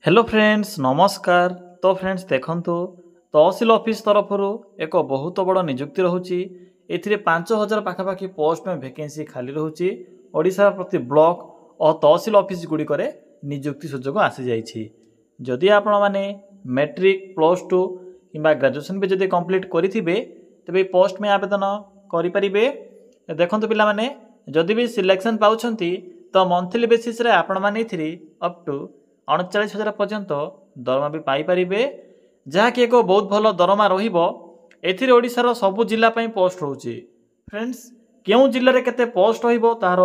Hello friends नमस्कार। तो friends देखंतु तहसील ऑफिस तरफ एक बहुत बड़ नियुक्ति रोचे। ए 5000 पाखापाखि पोस्ट में वैकेंसी खाली रोचे। ओडिशा प्रति ब्लॉक और तहसील ऑफिस गुड़िक नियुक्ति सुजोग आसी जाइछि। जदि आपण माने मैट्रिक प्लस टू किंबा ग्रेजुएशन भी जदि कंप्लीट करिथिबे तबे पोस्ट में आवेदन करि परिबे। देखंतु पिला माने जदि भी सिलेक्शन पाउछंती तो मंथली बेसिस रे आपण माने इथिरि अप टू 39,000 पर्यंत दरमा भी पाइपर जहाँकि एक बहुत भल दरमा रोशार सबू जिला पोस्ट रोचे। फ्रेंड्स क्यों जिले में केते पोस्ट तार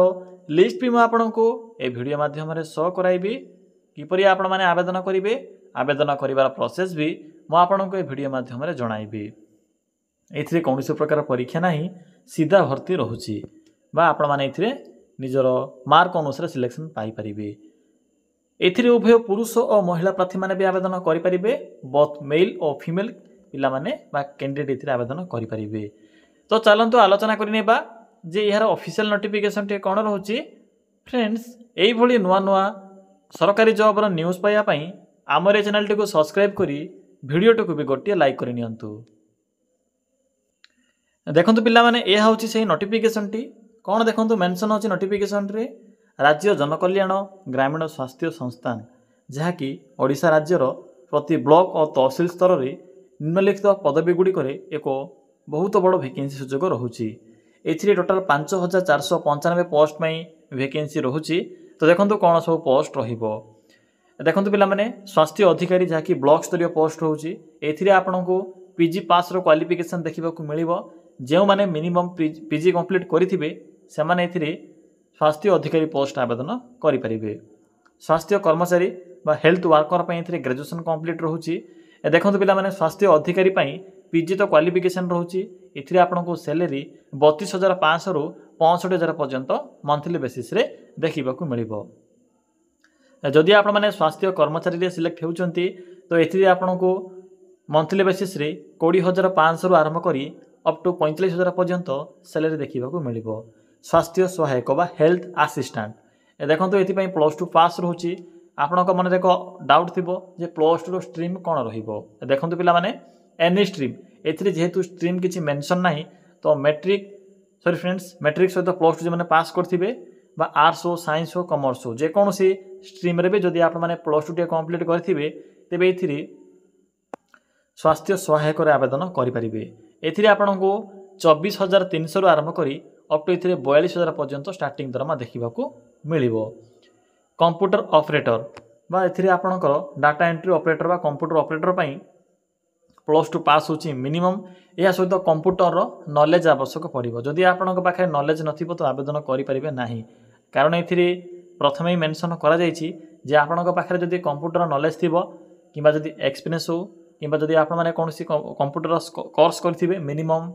लिस्ट भी मुझे वीडियो माध्यम शो कराइबी किपरि आपण माने आवेदन करेंगे। आवेदन करिवार प्रोसेस भी मुझे वीडियो माध्यम जनइबी। ए कौन प्रकार परीक्षा ना सीधा भर्ती रोचे बा आपण माने निजर मार्क अनुसार सिलेक्शन पाइपर। एथिरे उभय पुरुष और महिला प्रार्थी माने भी आवेदन करेंगे। बोथ मेल और फीमेल पिला माने बा कैंडिडेट एथिरे आवेदन करेंगे। तो चलतु आलोचना करनेबा जे यार ऑफिशियल नोटिफिकेशन टे कौन रोचे। फ्रेंड्स यही भली नुआ नुआ सरकारी जॉब रो न्यूज़ पाइबा पई आमर चैनल टी को सब्सक्राइब करी वीडियो टी को भी गोटे लाइक कर नियंतु। देखंतु पिला माने ए होची सही नोटिफिकेशन टी कौन देखंतु मेंशन होची नोटिफिकेशन रे राज्य जनकल्याण ग्रामीण स्वास्थ्य संस्थान जहाँकि ओडिशा राज्यर प्रति ब्लॉक और तहसील स्तर में निम्नलिखित पदवी गुड़िक एक बहुत बड़ वैकेंसी सुजोग रोचे। ए टोटाल 5495 पोस्ट में वैकेंसी रोचे। तो देखो कौन सब पोस्ट देखो पिला माने स्वास्थ्य अधिकारी जहाँकि ब्लॉक स्तरीय पोस्ट रोचे। ए आपण को पीजी पास रो क्वालिफिकेशन देखा मिलिबो। जो माने मिनिमम पीजी कंप्लीट करिथिबे से माने एथिरे स्वास्थ्य अधिकारी पोस्ट आवेदन करेंगे। स्वास्थ्य कर्मचारी बा हेल्थ वर्कर पर ग्रेजुएशन कंप्लीट रोचे। देखो पिला माने स्वास्थ्य अधिकारी पीजी तो क्वालिफिकेशन रोचे। ये आपन को सैलरी 32,500 रु 65,000 पर्यंत मंथली बेसिस रे देखा मिलिबो। जदि आपण माने स्वास्थ्य कर्मचारी सिलेक्ट होउचंती तो ये आपन को मंथली बेसिस रे 20,500 रु आरंभ करी अप टू 45,000 पर्यंत सैलरी देखा मिलिबो। स्वास्थ्य सहायक बा हेल्थ असिस्टेंट देखो ये प्लस टू पास रोचे। आपण मन एक डाउट थी जे प्लस टू स्ट्रीम कौन देखो पिला माने एनी स्ट्रीम ए जेहेतु स्ट्रीम किसी मेंशन ना तो मैट्रिक सॉरी फ्रेंड्स मैट्रिक सहित प्लस टू जो मैंने पास करेंगे आर्ट्स हो साइंस हो कॉमर्स हो जेकोसी स्ट्रीम रे भी जदि आप प्लस टू कंप्लीट करेंगे तेरे ये स्वास्थ्य सहायक आवेदन करेंगे। ये आपन को 24,300 आरंभ करी अप टू ये 42,000 पर्यंत स्टार्टिंग दरमा देखा मिलिबो। कंप्यूटर ऑपरेटर बा एथिरे आपणकर डाटा एंट्री ऑपरेटर बा कंप्यूटर ऑपरेटर पई प्लस टू पास होची मिनिमम। या सहित कंप्यूटर नॉलेज आवश्यक पड़ो। जदि आपन पाखे नॉलेज नथिबो तो आवेदन करि परिबे नाही। कारण एथिरे प्रथम ही मेंशन करा जायछि जे आपन पाखे जदि कंप्यूटर नॉलेज थिबो किबा जदि एक्सपीरियंस हो किबा जदि आपण माने कोनोसी कंप्यूटर कोर्स करथिबे minimum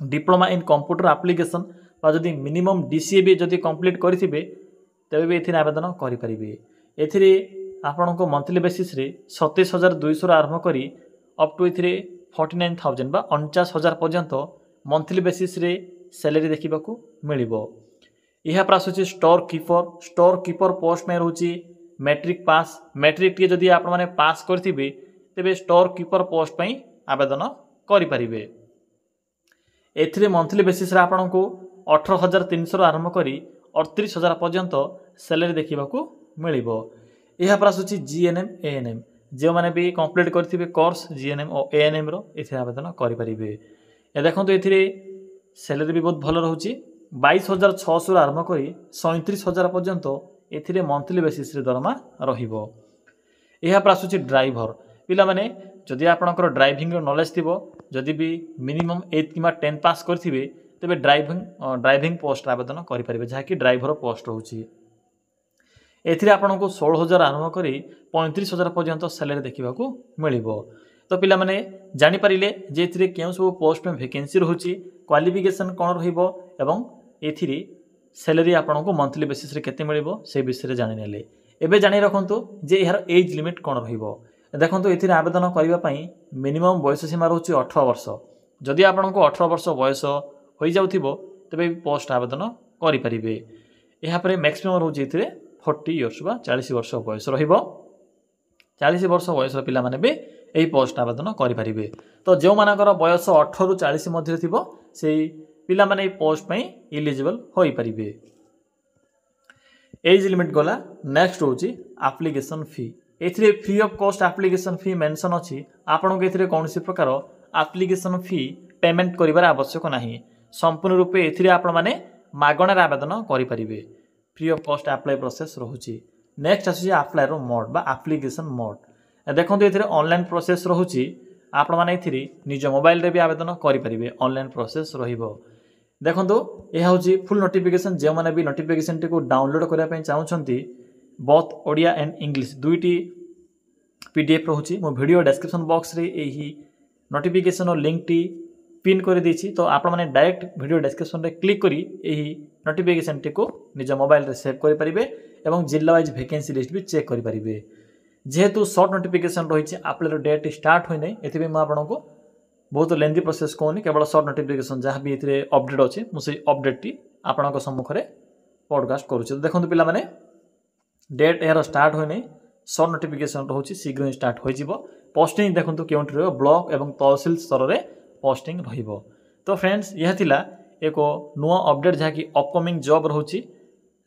diploma in computer application जदि मिनिमम डीसीए भी जदि कंप्लीट करेंगे तेरे भी ये आवेदन करेंगे। एथिरे आपण को मंथली बेसिस रे 27,200 आरंभ करी अप टू ये 49,000 बा 49,000 पर्यंत मंथली बेसिस रे सैलरी देखा मिलिबो। यह आसूची स्टोर कीपर पोस्ट में रोचे मैट्रिक पास। मैट्रिक टी जदि आपण माने पास करेंगे तेरे स्टोर कीपर पोस्ट पर आवेदन करेंगे। एथिरे मंथली बेसिस रे आपन को 18,300 आरंभ करी 38,000 पर्यंत सैलरी देखा मिलिबो। यह आसूची जीएनएम एएनएम जो मैंने भी कंप्लीट करेंगे कोर्स जीएनएम और एएनएम रो ये आवेदन करेंगे। देखो ये सैलरी भी बहुत भल रोचे। 22,600 आरंभ करी 37,000 पर्यंत ये मंथली बेसिस रे दरमा रहिबो। यह आसूची ड्राइवर पिला माने जदि आपणकर ड्राइविंग नॉलेज थी जदि भी मिनिमम 8 कि 10 पास करेंगे तेरे ड्राइविंग पोस्ट आवेदन करेंगे जहाँकि ड्राइवर पोस्ट रोचे। एथिरे आपन को 16,000 आरंभ करी 35,000 पर्यंत सैलरी देखा मिलिबो। तो पिला माने जानि परिले जे एथिरे केउ सब पोस्ट में वैकेंसी रोचे क्वालिफिकेशन कौन रहिबो एवं एथिरे सैलरी आपन को मंथली बेसिस रे केते मिलिबो से विषय रे जानि नेले। एबे जानि रखंतु जे यार एज लिमिट कौन रहिबो। देखो ये आवेदन करने मिनिमम बयस सीमा रोचे 18 वर्ष। जदि आपन को 18 वर्ष बयस हो जाउथिबो तबे पोस्ट आवेदन करेंगे। यहाँ मैक्सिमम रोचे 40 इयर्स बा 40 वर्ष बयस रहिबो। 40 वर्ष बयस पिला माने भी यही पोस्ट आवेदन करें। तो जो मानकर बयस 18 ରୁ 40 मध्य थी से पिला माने पोस्ट में इलिजिबल हो पारे। एज लिमिट गला। नेक्स्ट हूँ एप्लिकेशन फी। एथिरे free of cost application fee mention अच्छी। आपन को एथिरे कौन प्रकार एप्लिकेशन फी पेमेंट करिवार आवश्यक नहीं। संपूर्ण रूपे एथिरे आपण माने मागणार आवेदन करें। Free of cost apply process रोचे। नेक्स्ट आसुची अप्लाई रो मोड बा एप्लिकेशन मोड। देखो ये ऑनलाइन प्रोसेस रोचे। आपण माने एथिरे निज मोबाइल रे भी आवेदन करें। ऑनलाइन प्रोसेस रहिबो। देखो यह हूँ फुल नोटिफिकेशन। जो मैंने भी नोटिफिकेशन टी को डाउनलोड करने चाहते बोथ ओडिया एंड इंग्लिश दुईटी पीडीएफ रोचे। मो वीडियो डिस्क्रिप्शन बॉक्स रे यही नोटिफिकेशन लिंक टी पिन कर देछि। तो आपण माने डायरेक्ट वीडियो डिस्क्रिप्शन रे क्लिक करी यही नोटिफिकेशन टी को निज मोबाइल रे सेव करि परिबे एवं जिल्ला वाइज वैकेंसी लिस्ट भी चेक करि परिबे। जेहेतु शॉर्ट नोटिफिकेशन रही अप्लाई डेट स्टार्ट होई नै एथि मैं आपको बहुत लेंथी प्रोसेस कहूनी। केवल शॉर्ट नोटिफिकेशन जहाँ भी ये अपडेट अच्छे मुझे अपडेट टी आपण सम्मुखें पॉडकास्ट करुच्छे। तो देखो पिला माने डेट यार स्टार्ट होनी शॉर्ट नोटिफिकेशन रोचे शीघ्र ही स्टार्ट हो। पोस्टिंग देखो क्योंटि रही ब्लॉक एवं तहसील स्तर में पोस्टिंग रहिबो। तो फ्रेंड्स यह थिला एक नुआ अपडेट जहाँकि अपकमिंग जॉब रोचे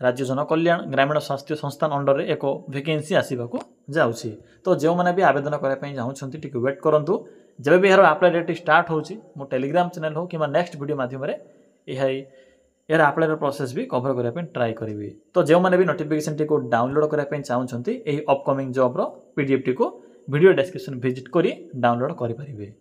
राज्य जनकल्याण ग्रामीण स्वास्थ्य संस्थान अंडर एक वैकेंसी आसवाक जाऊँगी। तो जो मैंने भी आवेदन करने चाहते टी वेट करूँ। जब भी यार अप्लाई डेट स्टार्ट होची मो टेलीग्राम चैनल हो कि नेक्स्ट वीडियो माध्यम यार अप्लाई प्रोसेस भी कवर करने ट्राई करी। तो जो मैंने भी नोटिफिकेशन टी को डाउनलोड करने चाहते यही अपकमिंग जॉब रो पीडीएफ टी को वीडियो डिस्क्रिप्शन विजिट करी डाउनलोड करें।